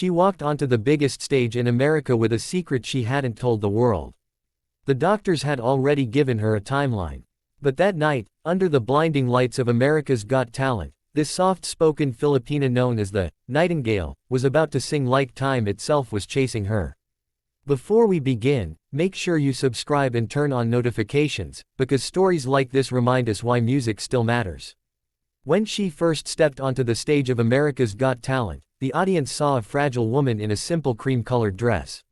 She walked onto the biggest stage in America with a secret she hadn't told the world. The doctors had already given her a timeline. But that night, under the blinding lights of America's Got Talent, this soft-spoken Filipina known as the Nightingale was about to sing like time itself was chasing her. Before we begin, make sure you subscribe and turn on notifications, because stories like this remind us why music still matters. When she first stepped onto the stage of America's Got Talent, the audience saw a fragile woman in a simple cream-colored dress.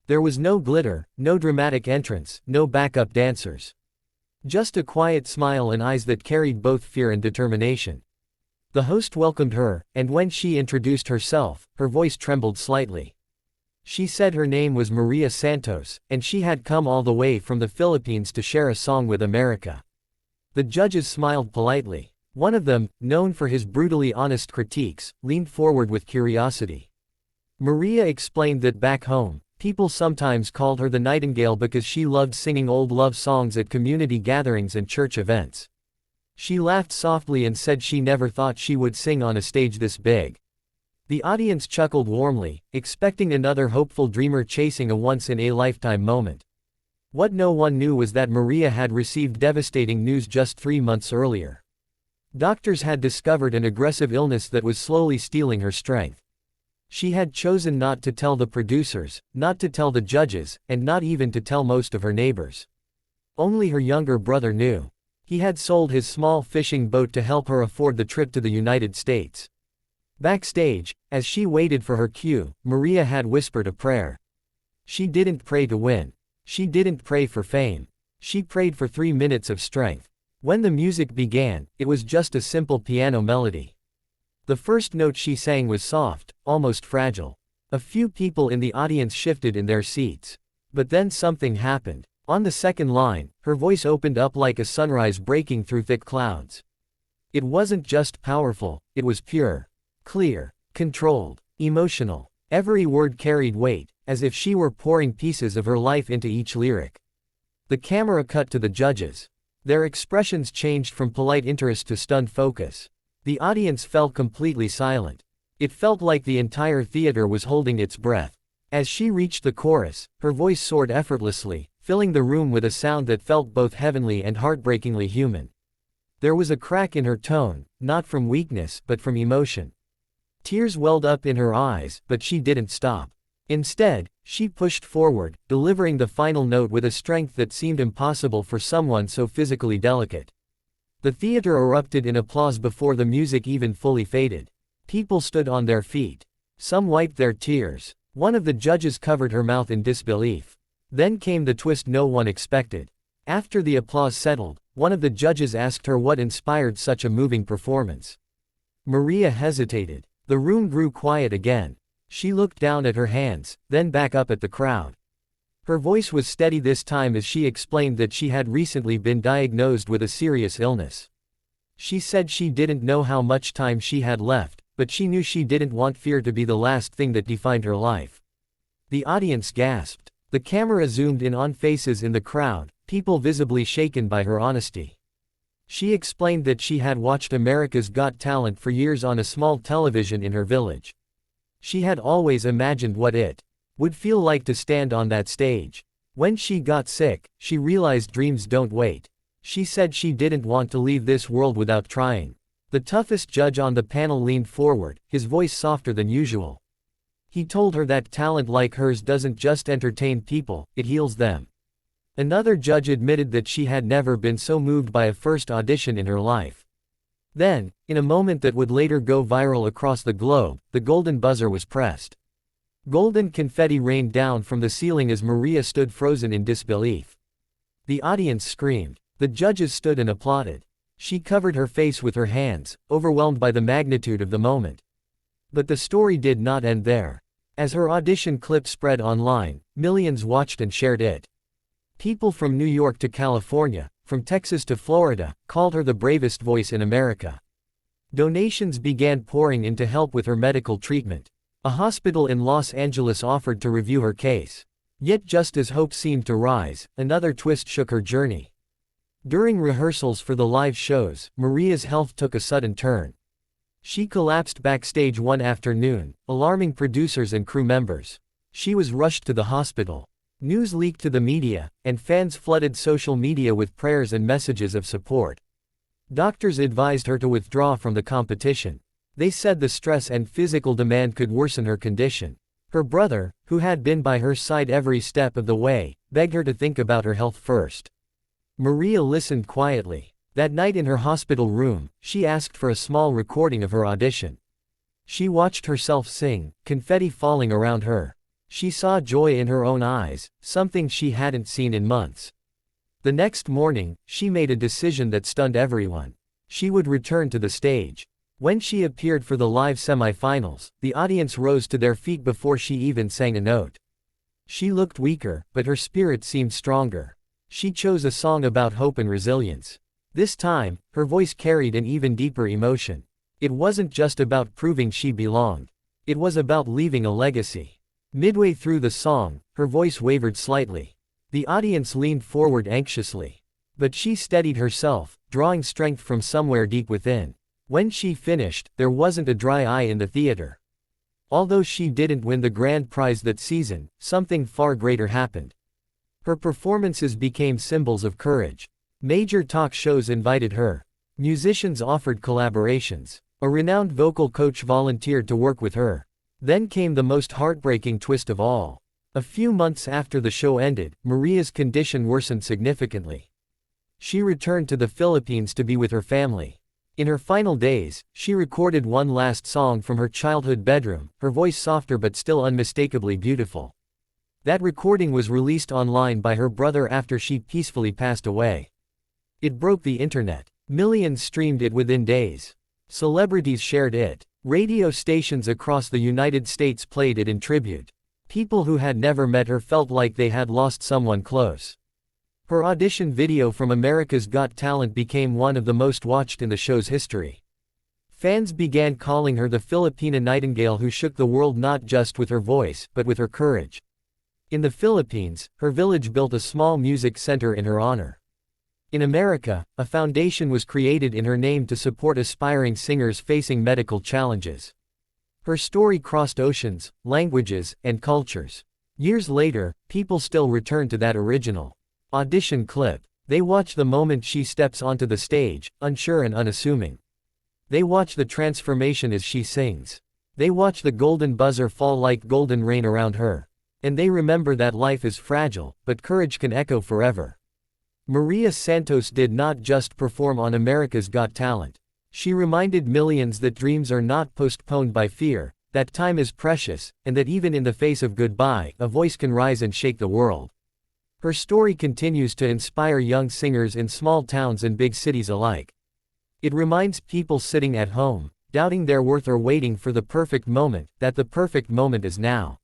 There was no glitter, no dramatic entrance, no backup dancers. Just a quiet smile and eyes that carried both fear and determination. The host welcomed her, and when she introduced herself, her voice trembled slightly. She said her name was Maria Santos, and she had come all the way from the Philippines to share a song with America. The judges smiled politely. One of them, known for his brutally honest critiques, leaned forward with curiosity. Maria explained that back home, people sometimes called her the Nightingale because she loved singing old love songs at community gatherings and church events. She laughed softly and said she never thought she would sing on a stage this big. The audience chuckled warmly, expecting another hopeful dreamer chasing a once-in-a-lifetime moment. What no one knew was that Maria had received devastating news just 3 months earlier. Doctors had discovered an aggressive illness that was slowly stealing her strength. She had chosen not to tell the producers, not to tell the judges, and not even to tell most of her neighbors. Only her younger brother knew. He had sold his small fishing boat to help her afford the trip to the United States. Backstage, as she waited for her cue, Maria had whispered a prayer. She didn't pray to win. She didn't pray for fame. She prayed for 3 minutes of strength. When the music began, it was just a simple piano melody. The first note she sang was soft, almost fragile. A few people in the audience shifted in their seats. But then something happened. On the second line, her voice opened up like a sunrise breaking through thick clouds. It wasn't just powerful, it was pure, clear, controlled, emotional. Every word carried weight, as if she were pouring pieces of her life into each lyric. The camera cut to the judges. Their expressions changed from polite interest to stunned focus. The audience fell completely silent. It felt like the entire theater was holding its breath. As she reached the chorus, her voice soared effortlessly, filling the room with a sound that felt both heavenly and heartbreakingly human. There was a crack in her tone, not from weakness but from emotion. Tears welled up in her eyes, but she didn't stop. Instead, she pushed forward, delivering the final note with a strength that seemed impossible for someone so physically delicate. The theater erupted in applause before the music even fully faded. People stood on their feet. Some wiped their tears. One of the judges covered her mouth in disbelief. Then came the twist no one expected. After the applause settled, one of the judges asked her what inspired such a moving performance. Maria hesitated. The room grew quiet again. She looked down at her hands, then back up at the crowd. Her voice was steady this time as she explained that she had recently been diagnosed with a serious illness. She said she didn't know how much time she had left, but she knew she didn't want fear to be the last thing that defined her life. The audience gasped. The camera zoomed in on faces in the crowd, people visibly shaken by her honesty. She explained that she had watched America's Got Talent for years on a small television in her village. She had always imagined what it would feel like to stand on that stage. When she got sick, she realized dreams don't wait. She said she didn't want to leave this world without trying. The toughest judge on the panel leaned forward, his voice softer than usual. He told her that talent like hers doesn't just entertain people, it heals them. Another judge admitted that she had never been so moved by a first audition in her life. Then, in a moment that would later go viral across the globe, the golden buzzer was pressed. Golden confetti rained down from the ceiling as Maria stood frozen in disbelief. The audience screamed. The judges stood and applauded. She covered her face with her hands, overwhelmed by the magnitude of the moment. But the story did not end there. As her audition clip spread online, millions watched and shared it. People from New York to California, from Texas to Florida, called her the bravest voice in America. Donations began pouring in to help with her medical treatment. A hospital in Los Angeles offered to review her case. Yet just as hope seemed to rise, another twist shook her journey. During rehearsals for the live shows, Maria's health took a sudden turn. She collapsed backstage one afternoon, alarming producers and crew members. She was rushed to the hospital. News leaked to the media, and fans flooded social media with prayers and messages of support. Doctors advised her to withdraw from the competition. They said the stress and physical demand could worsen her condition. Her brother, who had been by her side every step of the way, begged her to think about her health first. Maria listened quietly. That night in her hospital room, she asked for a small recording of her audition. She watched herself sing, confetti falling around her. She saw joy in her own eyes, something she hadn't seen in months. The next morning, she made a decision that stunned everyone. She would return to the stage. When she appeared for the live semifinals, the audience rose to their feet before she even sang a note. She looked weaker, but her spirit seemed stronger. She chose a song about hope and resilience. This time, her voice carried an even deeper emotion. It wasn't just about proving she belonged. It was about leaving a legacy. Midway through the song, her voice wavered slightly. The audience leaned forward anxiously. But she steadied herself, drawing strength from somewhere deep within. When she finished, there wasn't a dry eye in the theater. Although she didn't win the grand prize that season, something far greater happened. Her performances became symbols of courage. Major talk shows invited her. Musicians offered collaborations. A renowned vocal coach volunteered to work with her. Then came the most heartbreaking twist of all. A few months after the show ended, Maria's condition worsened significantly. She returned to the Philippines to be with her family. In her final days, she recorded one last song from her childhood bedroom, her voice softer but still unmistakably beautiful. That recording was released online by her brother after she peacefully passed away. It broke the internet. Millions streamed it within days. Celebrities shared it. Radio stations across the United States played it in tribute. People who had never met her felt like they had lost someone close. Her audition video from America's Got Talent became one of the most watched in the show's history. Fans began calling her the Filipina Nightingale who shook the world not just with her voice, but with her courage. In the Philippines, her village built a small music center in her honor. In America, a foundation was created in her name to support aspiring singers facing medical challenges. Her story crossed oceans, languages, and cultures. Years later, people still return to that original audition clip. They watch the moment she steps onto the stage, unsure and unassuming. They watch the transformation as she sings. They watch the golden buzzer fall like golden rain around her. And they remember that life is fragile, but courage can echo forever. Maria Santos did not just perform on America's Got Talent. She reminded millions that dreams are not postponed by fear, that time is precious, and that even in the face of goodbye, a voice can rise and shake the world. Her story continues to inspire young singers in small towns and big cities alike. It reminds people sitting at home, doubting their worth or waiting for the perfect moment, that the perfect moment is now.